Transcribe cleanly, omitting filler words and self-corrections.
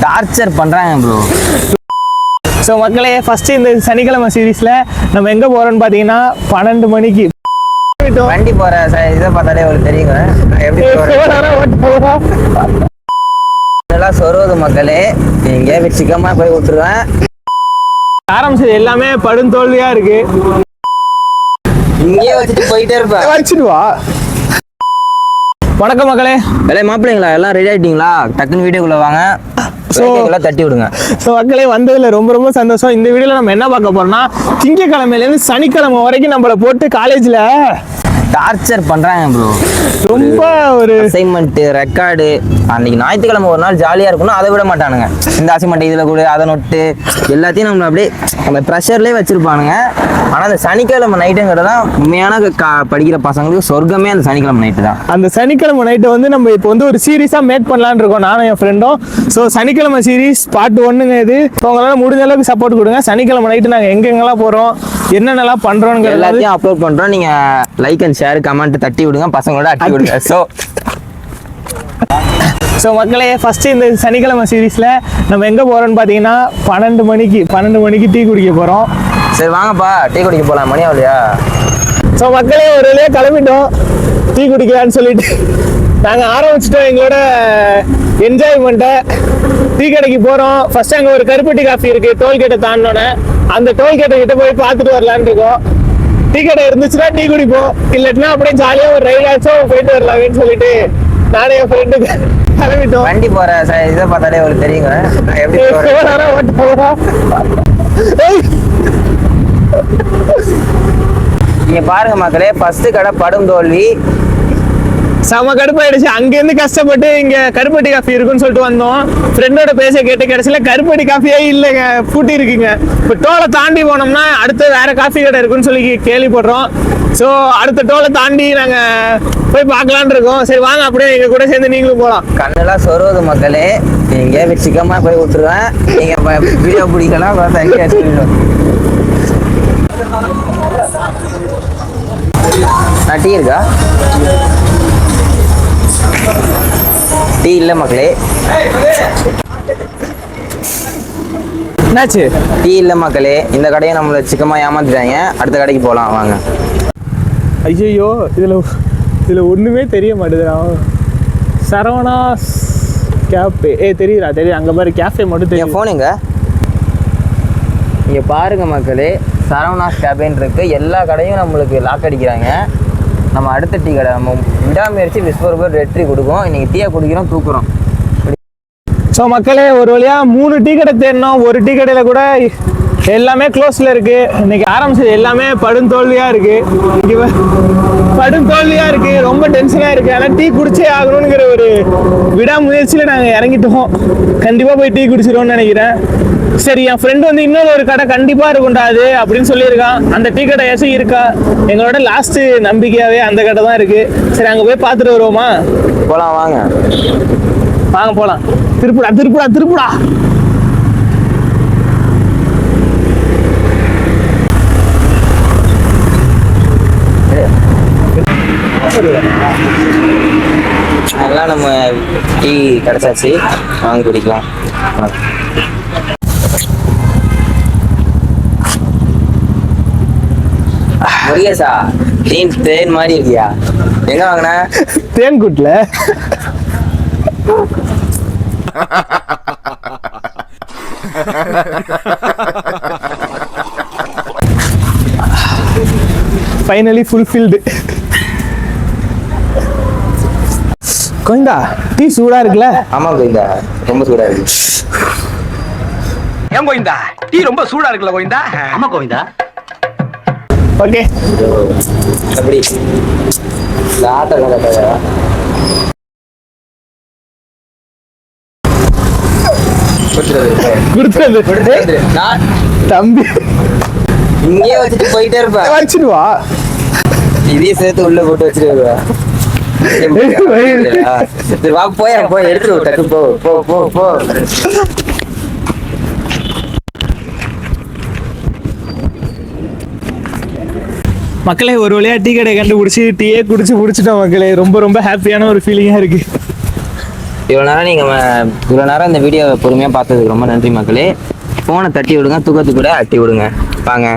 Torture பண்றாங்க bro. So மக்களே, first இந்த சனிக்கிழமை சீரீஸ்ல நம்ம எங்க போறோம்னு பாத்தீங்கன்னா 12 மணிக்கு வண்டி போற இதை பார்த்தாலே உங்களுக்கு தெரியுங்க எப்படி இதெல்லாம் சொருவது மக்களே. நீங்க சிக்கமா போய் விட்டுருவேன். ஆரம்பிச்சது எல்லாமே படுந்தோல்வியா இருக்கு. இங்கேயே வச்சுட்டு போயிட்டே இருப்பேன். வச்சுடுவா. வணக்கம் மக்களே. மாப்பிள்ளைங்களா எல்லாம் ரெடி ஆயிட்டீங்களா? டக்குன்னு வீடியோக்குள்ள வாங்க. தட்டி விடுங்க. ஸோ மக்களே, வந்ததுல ரொம்ப சந்தோஷம். இந்த வீடியோல நம்ம என்ன பார்க்க போறோம்னா, திங்கக்கிழமையிலேருந்து சனிக்கிழமை வரைக்கும் நம்மளை போட்டு காலேஜ்ல டார்ச்சர் பண்றாங்க ப்ரோ. ரொம்ப ஒரு அசைன்மெண்ட் ரெக்கார்டு. அன்னைக்கு ஞாயிற்றுக்கிழமை ஒரு நாள் ஜாலியா இருக்கணும், அதை விட மாட்டானுங்க. இந்த அசைன்மெண்ட் இதுல கூட அதை நோட்டு எல்லாத்தையும் நம்ம அப்படியே அந்த ப்ரெஷர்லேயே வச்சிருப்பானுங்க. ஆனா அந்த சனிக்கிழமை நைட்டுங்கிறதான் உண்மையான படிக்கிற பசங்களுக்கு சொர்க்கமே அந்த சனிக்கிழமை நைட்டு தான். அந்த சனிக்கிழமை நைட்டை வந்து நம்ம இப்போ வந்து ஒரு சீரீஸா மேக் பண்ணலான்னு இருக்கோம், நானும் என் ஃப்ரெண்டும். ஸோ சனிக்கிழமை சீரீஸ் பார்ட் 1ங்க இது. உங்களால முடிஞ்ச அளவுக்கு சப்போர்ட் கொடுங்க. சனிக்கிழமை நைட்டு நாங்கள் எங்கெங்கெல்லாம் போறோம், என்னென்னலாம் பண்றோம் எல்லாத்தையும் அப்லோட் பண்றோம். நீங்க லைக் அண்ட் ஷேர் கமெண்ட் தட்டி விடுங்க, பசங்களோட அட்டி விடுங்க. ஸோ மக்களே, ஃபர்ஸ்ட் இந்த சனிக்கிழமை சீரீஸ்ல நம்ம எங்க போறோம்னு பாத்தீங்கன்னா 12 மணிக்கு டீ குடிக்க போறோம். சரி வாங்கப்பா, டீ குடிக்க போலாம். மணி ஆகலையா? ஸோ மக்களே, ஒரு வழியா கிளம்பிட்டோம் டீ குடிக்கலான்னு சொல்லிட்டு. நாங்கள் ஆரம்பிச்சிட்டோம் எங்களோட என்ஜாய்மெண்ட்டை. டீ கடைக்கு போகிறோம். ஃபர்ஸ்ட் அங்கே ஒரு கருப்பட்டி காஃபி இருக்குது, டோல்கேட்டை தாண்டினோன்னே. அந்த டோல்கேட்டை கிட்ட போய் பார்த்துட்டு வரலான்னு இருக்கோம். டீ கடை இருந்துச்சுன்னா டீ குடிப்போம், இல்லைன்னா அப்படியே ஜாலியாக ஒரு ரைட் ஆச்சும் போயிட்டு வரலாம்னு சொல்லிட்டு நானே என் ஃப்ரெண்டுக்கு கிளம்பிட்டோம். வண்டி போகிற இதை பார்த்தாலே உங்களுக்கு தெரியுங்க எப்படி நீங்க பாருங்க மக்களே. ஃபர்ஸ்ட் கடை படும் தோல்வி. செம கடுப்பாயிடுச்சு. அங்கேருந்து கஷ்டப்பட்டு இங்க கருப்பட்டி காஃபி இருக்குன்னு சொல்லிட்டு வந்தோம். ஃப்ரெண்டோட பேச கேட்டு கடைசியில கருப்பட்டி காஃபியே இல்லைங்க, பூட்டி இருக்குங்க. இப்போ டோலை தாண்டி போனோம்னா அடுத்து வேற காஃபி கடை இருக்குன்னு சொல்லி கேள்விப்படுறோம். ஸோ அடுத்த டோலை தாண்டி நாங்க போய் பார்க்கலான் இருக்கோம். சரி வாங்க, அப்படியே எங்க கூட சேர்ந்து நீங்களும் போகலாம். கண்ணெல்லாம் சொருவது மக்களே. நீங்க சிக்கமா போய் விட்டுருவேன். நீங்க வீடியோ பிடிக்கலாம். டீ இருக்கா? டீ இல்ல மக்களே. என்னாச்சு? டீ இல்ல மக்களே. இந்த கடையை நம்மள சிக்கமா ஏமாத்திட்டாங்க. அடுத்த கடைக்கு போலாம் வாங்க. ஐயோ, இதுல ஒண்ணுமே தெரிய மாட்டேதுடா. சரவணா கேஃபே தெரியுது. அங்க பாரு கேஃபே மட்டும் தெரியும். போன் எங்க? இங்க பாருங்க மக்களே, சரவணாஸ் கேஃபேன்னு இருக்கு. எல்லா கடையும் நம்மளுக்கு லாக் அடிக்கிறாங்க. நம்ம அடுத்த டீ கடை நம்ம விடாமுயற்சி விஸ்வரூபர் ரெட் டீ கொடுக்கும். இன்னைக்கு டீயை குடிக்கிறோம், தூக்குறோம். ஸோ மக்களே, ஒரு வழியா 3 டீ கடை தேடினோம். ஒரு டீ கடையில கூட எல்லாமே க்ளோஸ்ல இருக்கு. இன்னைக்கு ஆரம்பிச்சது எல்லாமே படுந்தோல்வியா இருக்கு. ரொம்ப டென்ஷனா இருக்கு. ஆனால் டீ குடிச்சே ஆகணுங்கிற ஒரு விடாமுயற்சியில நாங்க இறங்கிட்டோம். கண்டிப்பா போய் டீ குடிச்சிடுவோம்னு நினைக்கிறேன். சரி, என் ஃப்ரெண்டு வந்து இன்னொரு ஒரு கடை கண்டிப்பா இருக்கும்டாது அப்படின்னு சொல்லியிருக்கான். அந்த டீ கடை ஏசும் இருக்கா? எங்களோட லாஸ்ட் நம்பிக்கையாவே அந்த கடை தான் இருக்கு. சரி, அங்க போய் பார்த்துட்டு வருவோமா? போலாம் வாங்க. வாங்க போலாம். திருப்புடா. அதெல்லாம் நம்ம டீ கிடைச்சாச்சு, வாங்கி குடிக்கலாம். முருகேசா, தேன் மாதிரி இருக்கியா? எங்க வாங்கின? தேன்கூட்ல. Finally fulfilled. கோவிந்தா, டீ சூடா இருக்குல்ல? ஆமா கோவிந்தா, ரொம்ப சூடா இருக்கு. ஏன் கோவிந்தா, டீ ரொம்ப சூடா இருக்குல்ல கோவிந்தா? ஆமா கோவிந்தா. ஓகே, அப்படி தம்பி இங்கே வச்சுட்டு போயிட்டே இருப்பேன். வச்சுடுவா. இதையும் சேர்த்து உள்ள போட்டு வச்சிருவா. போய் எடுத்துட்டு டக்கு போ. மக்களே, ஒரு வழியா டீ கடை கண்டுபிடிச்சி டீயே குடிச்சிட்டோம் மக்களே. ரொம்ப ஹாப்பியான ஒரு ஃபீலிங்கா இருக்கு. இவ்வளோ நேரம் இந்த வீடியோ பொறுமையாக பார்த்ததுக்கு ரொம்ப நன்றி மக்களே. ஃபோனை தட்டி விடுங்க, தூக்கத்துக்கு கூட அட்டி விடுங்க. வாங்க.